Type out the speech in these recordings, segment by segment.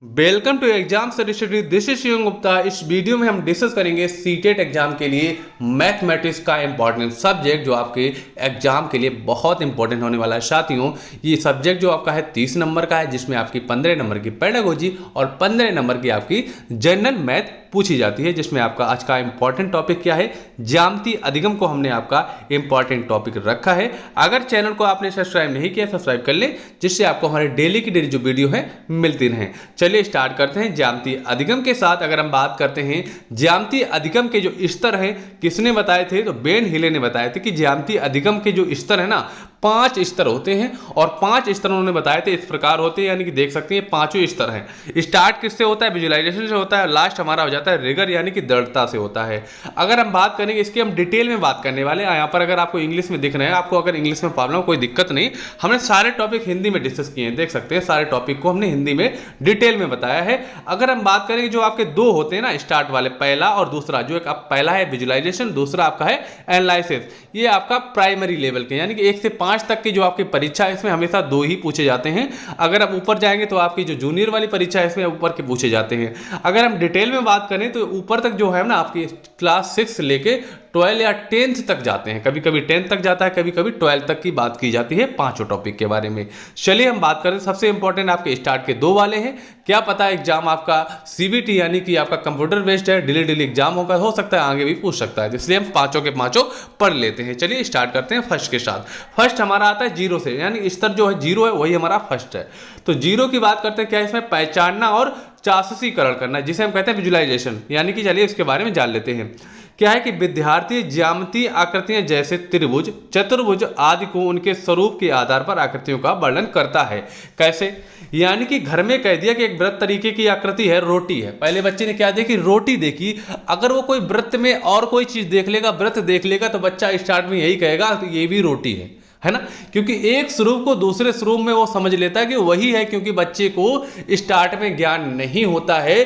Welcome to exam study. This is Shivam Gupta. इस video में हम डिस्कस करेंगे सीटेट एग्जाम के लिए मैथमेटिक्स का इंपॉर्टेंट सब्जेक्ट जो आपके एग्जाम के लिए बहुत इंपॉर्टेंट होने वाला है। साथियों, ये सब्जेक्ट जो आपका है 30 नंबर का है, जिसमें आपकी 15 नंबर की पेडागोजी और 15 नंबर की आपकी जनरल मैथ पूछी जाती है। जिसमें आपका आज का इंपॉर्टेंट टॉपिक क्या है, ज्यामितीय अधिगम को हमने आपका इंपॉर्टेंट टॉपिक रखा है। अगर चैनल को आपने सब्सक्राइब नहीं किया, सब्सक्राइब कर ले, जिससे आपको हमारे डेली की डेली जो वीडियो है मिलती रहें। चलिए स्टार्ट करते हैं ज्यामितीय अधिगम के साथ। अगर हम बात करते हैं ज्यामितीय अधिगम के जो स्तर हैं, किसने बताए थे, तो बेन हिले ने बताए थे कि ज्यामितीय अधिगम के जो स्तर है ना, 5 स्तर होते हैं। और 5 स्तर उन्होंने बताए थे इस प्रकार होते हैं, यानी कि देख सकते हैं 5 स्तर हैं। स्टार्ट किससे होता है, विजुअलाइजेशन से होता है, और लास्ट हमारा हो जाता है रिगर यानी कि दृढ़ता से होता है। अगर हम बात करेंगे इसकी, हम डिटेल में बात करने वाले हैं। यहाँ पर अगर आपको इंग्लिश में दिख रहे हैं, आपको अगर इंग्लिश में प्रॉब्लम कोई दिक्कत नहीं, हमने सारे टॉपिक हिंदी में डिस्कस किए हैं। देख सकते हैं सारे टॉपिक को हमने हिंदी में डिटेल में बताया है। अगर हम बात करेंगे जो आपके 2 होते हैं ना स्टार्ट वाले, पहला और दूसरा, जो एक पहला है विजुअलाइजेशन, दूसरा आपका है एनालिसिस। ये आपका प्राइमरी लेवल के यानी कि 1 से 5 तक की जो आपकी परीक्षा है, इसमें हमेशा 2 ही पूछे जाते हैं। अगर आप ऊपर जाएंगे तो आपकी जो जूनियर वाली परीक्षा है, इसमें ऊपर के पूछे जाते हैं। अगर हम डिटेल में बात करें तो ऊपर तक जो है ना, आपकी क्लास 6 से लेके 12 या 10th तक जाते हैं। कभी कभी 10th तक जाता है, कभी कभी 12th तक की बात की जाती है 5 टॉपिक के बारे में। चलिए हम बात करें, सबसे इंपॉर्टेंट आपके स्टार्ट के 2 वाले हैं। क्या पता एग्जाम आपका सीबीटी यानी कि आपका कंप्यूटर बेस्ड है, डेली एग्जाम होगा, हो सकता है आगे भी पूछ सकता है, इसलिए हम 5 के 5 पढ़ लेते हैं। चलिए स्टार्ट करते हैं फर्स्ट के साथ। फर्स्ट हमारा आता है 0 से, यानी स्तर जो है 0 है, वही हमारा फर्स्ट है। तो 0 की बात करते हैं, क्या इसमें पहचानना और चाक्षुषीकरण करना, जिसे हम कहते हैं विजुअलाइजेशन। यानी कि चलिए इसके बारे में जान लेते हैं। क्या है कि विद्यार्थी ज्यामितीय आकृतियां जैसे त्रिभुज, चतुर्भुज आदि को उनके स्वरूप के आधार पर आकृतियों का वर्णन करता है। कैसे, यानी कि घर में कह दिया कि एक वृत्त तरीके की आकृति है, रोटी है। पहले बच्चे ने क्या देखी, रोटी देखी। अगर वो कोई वृत्त में और कोई चीज देख लेगा, वृत्त देख लेगा, तो बच्चा स्टार्ट में यही कहेगा कि ये भी रोटी है ना। क्योंकि एक स्वरूप को दूसरे स्वरूप में वो समझ लेता है कि वही है, क्योंकि बच्चे को स्टार्ट में ज्ञान नहीं होता है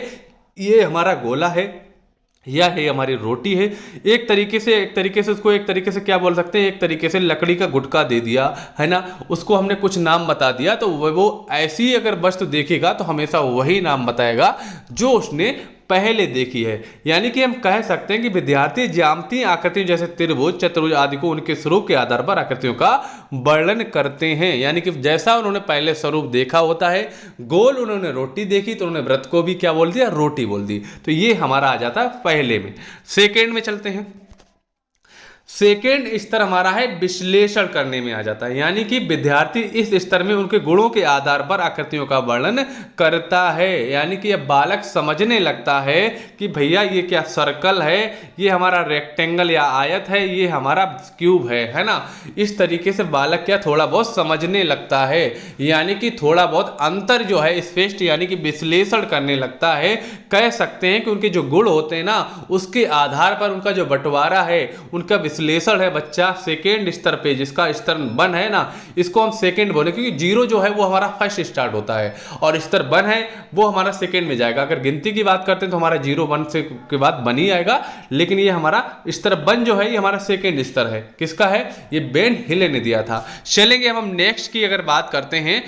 ये हमारा गोला है या है हमारी रोटी है। एक तरीके से उसको एक तरीके से क्या बोल सकते हैं, एक तरीके से लकड़ी का गुटका दे दिया है ना, उसको हमने कुछ नाम बता दिया, तो वो ऐसी अगर वस्तु देखेगा तो हमेशा वही नाम बताएगा जो उसने पहले देखी है। यानी कि हम कह सकते हैं कि विद्यार्थी ज्यामितीय आकृतियों जैसे त्रिभुज, चतुर्भुज आदि को उनके स्वरूप के आधार पर आकृतियों का वर्णन करते हैं। यानी कि जैसा उन्होंने पहले स्वरूप देखा होता है, गोल उन्होंने रोटी देखी तो उन्होंने वृत्त को भी क्या बोल दिया, रोटी बोल दी। तो ये हमारा आ जाता है पहले में। सेकेंड में चलते हैं। सेकेंड स्तर हमारा है विश्लेषण करने में आ जाता है। यानी कि विद्यार्थी इस स्तर में उनके गुणों के आधार पर आकृतियों का वर्णन करता है। यानी कि अब बालक समझने लगता है कि भैया ये क्या सर्कल है, ये हमारा रेक्टेंगल या आयत है, ये हमारा क्यूब है ना। इस तरीके से बालक क्या थोड़ा बहुत समझने लगता है। यानी कि थोड़ा बहुत अंतर जो है स्पष्ट, यानी कि विश्लेषण करने लगता है। कह सकते हैं कि उनके जो गुण होते हैं ना, उसके आधार पर उनका जो बंटवारा है, उनका विश्लेषण है बच्चा सेकेंड स्तर पे। जिसका स्तर 1 है ना, इसको हम सेकेंड बोले, क्योंकि 0 जो है वो हमारा फर्स्ट स्टार्ट होता है और स्तर 1 है वो हमारा सेकेंड में जाएगा। अगर गिनती की बात करते हैं तो हमारा 0 1 से के बाद 1 ही आएगा, लेकिन ये हमारा स्तर 1 जो है ये हमारा सेकेंड स्तर है। किसका है, ये बेन हिले ने दिया था। चलेंगे अब हम नेक्स्ट की अगर बात करते हैं।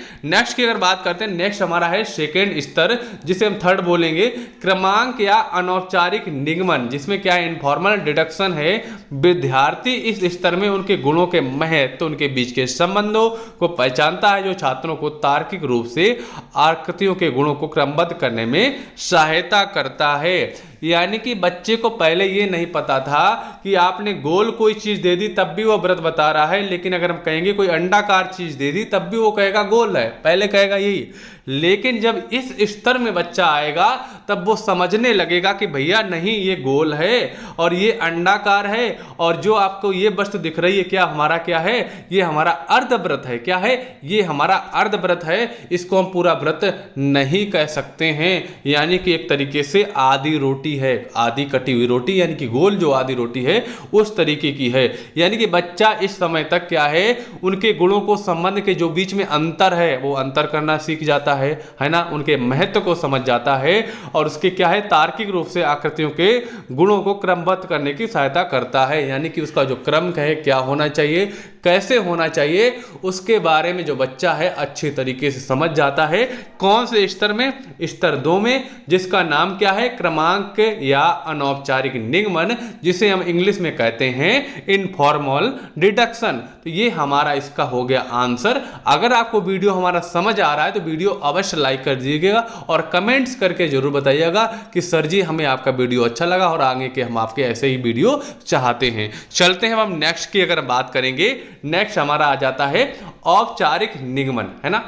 नेक्स्ट हमारा है सेकेंड स्तर, जिसे हम थर्ड बोलेंगे, क्रमांक या अनौपचारिक निगमन, जिसमें क्या है इनफॉर्मल डिडक्शन है। विद्यार्थी इस स्तर में उनके गुणों के महत्व, उनके बीच के संबंधों को पहचानता है, जो छात्रों को तार्किक रूप से आकृतियों के गुणों को क्रमबद्ध करने में सहायता करता है। यानी कि बच्चे को पहले ये नहीं पता था कि आपने गोल कोई चीज दे दी तब भी वो वृत्त बता रहा है, लेकिन अगर हम कहेंगे कोई अंडाकार चीज दे दी तब भी वो कहेगा गोल है, पहले कहेगा यही। लेकिन जब इस स्तर में बच्चा आएगा तब वो समझने लगेगा कि भैया नहीं, ये गोल है और ये अंडाकार है, और जो आपको ये वस्तु दिख रही है क्या हमारा क्या है, ये हमारा अर्धवृत्त है। क्या है, ये हमारा अर्धवृत्त है, इसको हम पूरा वृत्त नहीं कह सकते हैं। यानी कि एक तरीके से आधी रोटी रोटी है, आधी कटी हुई रोटी, यानी कि गोल जो आधी रोटी है उस तरीके की है। यानी कि बच्चा इस समय तक क्या है, उनके गुणों को, संबंध के जो बीच में अंतर है वो अंतर करना सीख जाता है ना, उनके महत्व को समझ जाता है और उसके क्या है, तार्किक रूप से आकृतियों के गुणों को क्रमबद्ध करने की सहायता करता है। यानी कि उसका जो क्रम है, क्या होना चाहिए, कैसे होना चाहिए, उसके बारे में जो बच्चा है अच्छे तरीके से समझ जाता है। कौन से स्तर में, स्तर 2 में, जिसका नाम क्या है, क्रमांक या अनौपचारिक निगमन, जिसे हम इंग्लिश में कहते हैं इनफॉर्मल डिडक्शन। तो ये हमारा इसका हो गया आंसर। अगर आपको वीडियो हमारा समझ आ रहा है तो वीडियो अवश्य लाइक कर दीजिएगा और कमेंट्स करके जरूर बताइएगा कि सर जी हमें आपका वीडियो अच्छा लगा और आगे के हम आपके ऐसे ही वीडियो चाहते हैं। चलते हैं हम नेक्स्ट की अगर बात करेंगे। नेक्स्ट हमारा आ जाता है औपचारिक निगमन, है ना।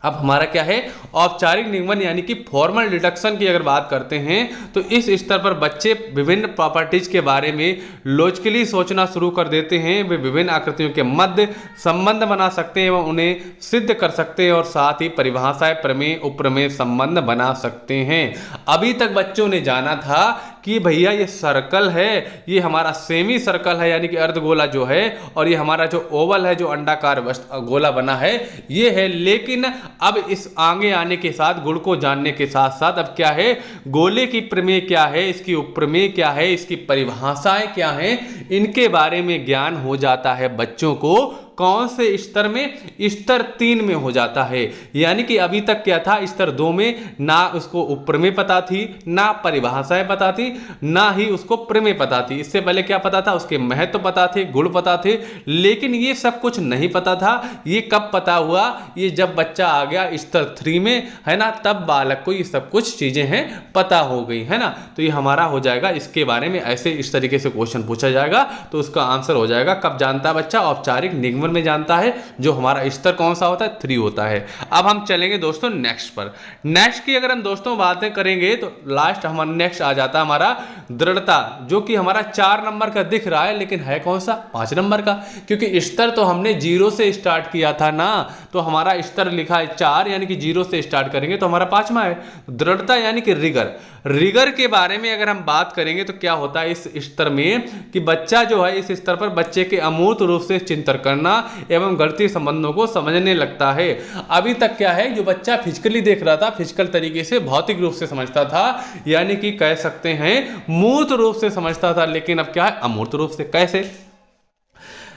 अब हमारा क्या है, औपचारिक निगमन यानी कि फॉर्मल डिडक्शन की अगर बात करते हैं तो इस स्तर पर बच्चे विभिन्न प्रॉपर्टीज के बारे में लॉजिकली सोचना शुरू कर देते हैं। वे विभिन्न आकृतियों के मध्य संबंध बना सकते हैं एवं उन्हें सिद्ध कर सकते हैं और साथ ही परिभाषाएं, प्रमेय, उपप्रमेय संबंध बना सकते हैं। अभी तक बच्चों ने जाना था कि भैया ये सर्कल है, ये हमारा सेमी सर्कल है यानी कि अर्धगोला जो है, और ये हमारा जो ओवल है, जो अंडाकार गोला बना है, ये है। लेकिन अब इस आगे आने के साथ, गुण को जानने के साथ साथ अब क्या है, गोले की प्रमेय क्या है, इसकी उपप्रमेय क्या है, इसकी परिभाषाएं क्या है, इनके बारे में ज्ञान हो जाता है बच्चों को। कौन से स्तर में, स्तर 3 में हो जाता है। यानी कि अभी तक क्या था, स्तर 2 में ना उसको उपप्रमेय पता थी, ना परिभाषाएं पता थी, ना ही उसको प्रमेय पता थी। इससे पहले क्या पता था, उसके महत्व पता थे, गुण पता थे, लेकिन ये सब कुछ नहीं पता था। ये कब पता हुआ, ये जब बच्चा आ गया स्तर 3 में, है ना, तब बालक को ये सब कुछ चीजें हैं पता हो गई, है ना। तो ये हमारा हो जाएगा, इसके बारे में ऐसे इस तरीके से क्वेश्चन पूछा जाएगा तो उसका आंसर हो जाएगा। कब जानता है बच्चा, औपचारिक निगमन में जानता है, जो हमारा स्तर कौन सा होता है, 3 होता है। अब हम चलेंगे दोस्तों नेक्स्ट पर। नेक्स्ट की अगर हम दोस्तों बातें करेंगे तो लास्ट हमारा नेक्स्ट आ जाता है हमारा दृढ़ता, जो कि हमारा 4 नंबर का दिख रहा है, लेकिन है कौन सा, 5 नंबर का, क्योंकि स्तर तो हमने 0 से स्टार्ट किया था ना, तो हमारा स्तर लिखा है 4, यानी कि 0 से स्टार्ट करेंगे तो हमारा 5वां है। दृढ़ता यानी कि रिगर, रिगर के बारे में अगर हम बात करेंगे तो क्या होता है इस स्तर में, कि बच्चा जो है इस स्तर पर बच्चे के अमूर्त रूप से चिंतन करना एवं गणितीय संबंधों को समझने लगता है। अभी तक क्या है, जो बच्चा फिजिकली देख रहा था, फिजिकल तरीके से, भौतिक रूप से समझता था, यानी कि कह सकते हैं मूर्त रूप से समझता था, लेकिन अब क्या है, अमूर्त रूप से। कैसे,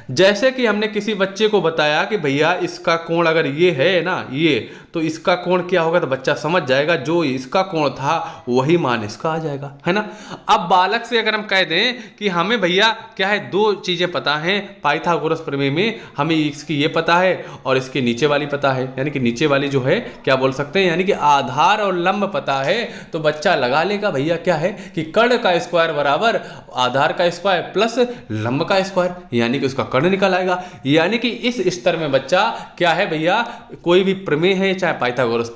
जैसे कि हमने किसी बच्चे को बताया कि भैया इसका कोण अगर ये है ना, ये, तो इसका कोण क्या होगा, तो बच्चा समझ जाएगा जो इसका कोण था वही मान इसका आ जाएगा, है ना। अब बालक से अगर हम कह दें कि हमें भैया क्या है, 2 चीजें पता हैं पाइथागोरस प्रमेय में, हमें इसकी ये पता है और इसके नीचे वाली पता है, यानी कि नीचे वाली जो है क्या बोल सकते हैं, यानी कि आधार और लंब पता है, तो बच्चा लगा लेगा भैया क्या है कि कर्ण का स्क्वायर बराबर आधार का स्क्वायर प्लस लंब का स्क्वायर, यानी कि उसका कर्ण निकल आएगा। यानी कि इस स्तर में बच्चा क्या है भैया, कोई भी प्रमेय है, चाहे पाइथागोरस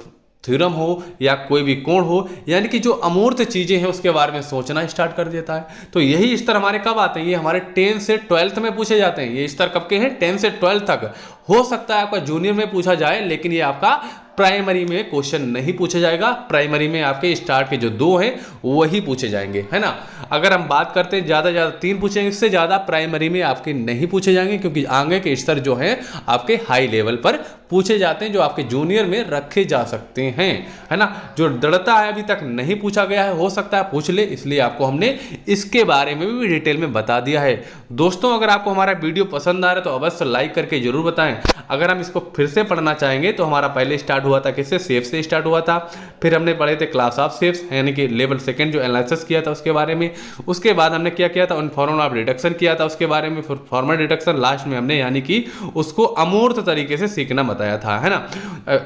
थ्योरम हो या कोई भी कोण हो, यानी कि जो अमूर्त चीजें हैं उसके बारे में सोचना स्टार्ट कर देता है। तो यही स्तर हमारे कब आते हैं, ये हमारे 10 से 12th में पूछे जाते हैं। ये स्तर कब के हैं, 10 से 12 तक। हो सकता है आपका जूनियर में पूछा जाए, लेकिन ये आपका प्राइमरी में क्वेश्चन नहीं पूछा जाएगा। प्राइमरी में आपके स्टार्ट के जो 2 हैं वही पूछे जाएंगे, है ना। अगर हम बात करते हैं ज़्यादा ज़्यादा 3 पूछेंगे, इससे ज़्यादा प्राइमरी में आपके नहीं पूछे जाएंगे, क्योंकि आगे के स्तर जो हैं आपके हाई लेवल पर पूछे जाते हैं, जो आपके जूनियर में रखे जा सकते हैं, है ना। जो दृढ़ता है अभी तक नहीं पूछा गया है, हो सकता है पूछ ले, इसलिए आपको हमने इसके बारे में भी डिटेल में बता दिया है। दोस्तों अगर आपको हमारा वीडियो पसंद आ रहा है तो अवश्य लाइक करके जरूर बताएं। अगर हम इसको फिर से पढ़ना चाहेंगे तो हमारा पहले स्टार्ट हुआ था किससे, शेप से स्टार्ट हुआ था, फिर हमने पढ़े थे क्लास ऑफ शेप्स, यानी कि लेवल 2 जो एनालिसिस किया था उसके बारे में। उसके बाद हमने क्या किया था, इनफॉर्मल ऑफ डिडक्शन किया था उसके बारे में, फिर फॉर्मल डिडक्शन लास्ट में हमने, यानी कि उसको अमूर्त तरीके से सीखना बताया था, है ना।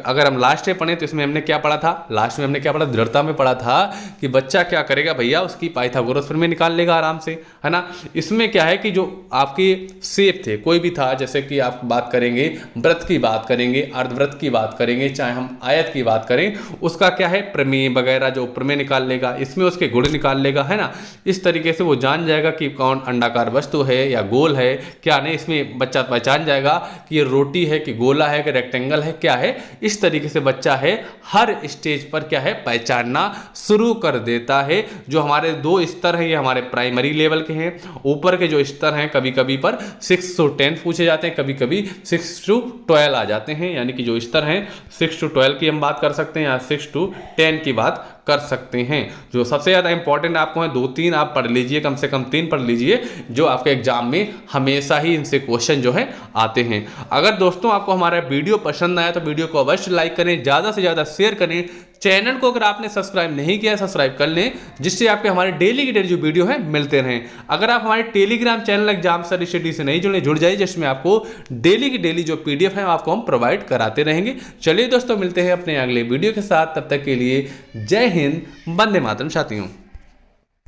अगर हम लास्ट में पढ़े तो इसमें हमने क्या पढ़ा था, लास्ट में हमने क्या पढ़ा, दृढ़ता में पढ़ा था कि बच्चा क्या करेगा भैया, उसकी पाइथागोरस प्रमेय निकाल लेगा आराम से, है ना। इसमें क्या है कि जो आपके शेप थे, कोई भी था, जैसे कि आप बात करेंगे वृत्त की बात करेंगे, अर्धवृत्त की बात करेंगे, चाहे हम आयत की बात करें, उसका क्या है प्रमेय वगैरह जो प्रमेय निकाल लेगा, इसमें उसके गुण निकाल लेगा, है ना। इस तरीके से वो जान जाएगा कि कौन अंडाकार वस्तु है या गोल है क्या नहीं। इसमें बच्चा पहचान जाएगा कि ये रोटी है कि गोला है कि रेक्टेंगल है क्या है। इस तरीके से बच्चा है हर स्टेज पर क्या है पहचानना शुरू कर देता है। जो हमारे 2 स्तर हैं ये हमारे प्राइमरी लेवल के हैं। ऊपर के जो स्तर हैं कभी कभी पर 6 to 10 पूछे जाते हैं, कभी कभी 6 to 12 आ जाते हैं, यानी कि जो स्तर हैं 6 to 12 की हम बात कर सकते हैं या 6 to 10 की बात कर सकते हैं। जो सबसे ज़्यादा इंपॉर्टेंट आपको है 2-3 आप पढ़ लीजिए, कम से कम 3 पढ़ लीजिए, जो आपके एग्जाम में हमेशा ही इनसे क्वेश्चन जो है आते हैं। अगर दोस्तों आपको हमारा वीडियो पसंद आया तो वीडियो को अवश्य लाइक करें, ज़्यादा से ज़्यादा शेयर करें। चैनल को अगर आपने सब्सक्राइब नहीं किया सब्सक्राइब कर लें, जिससे आपके हमारे डेली की डेली जो वीडियो है मिलते रहें। अगर आप हमारे टेलीग्राम चैनल एग्जाम स्टडी से नहीं जुड़ जाइए, जिसमें आपको डेली की डेली जो PDF है आपको हम प्रोवाइड कराते रहेंगे। चलिए दोस्तों मिलते हैं अपने अगले वीडियो के साथ, तब तक के लिए जय हिंद, वंदे मातरम साथियों।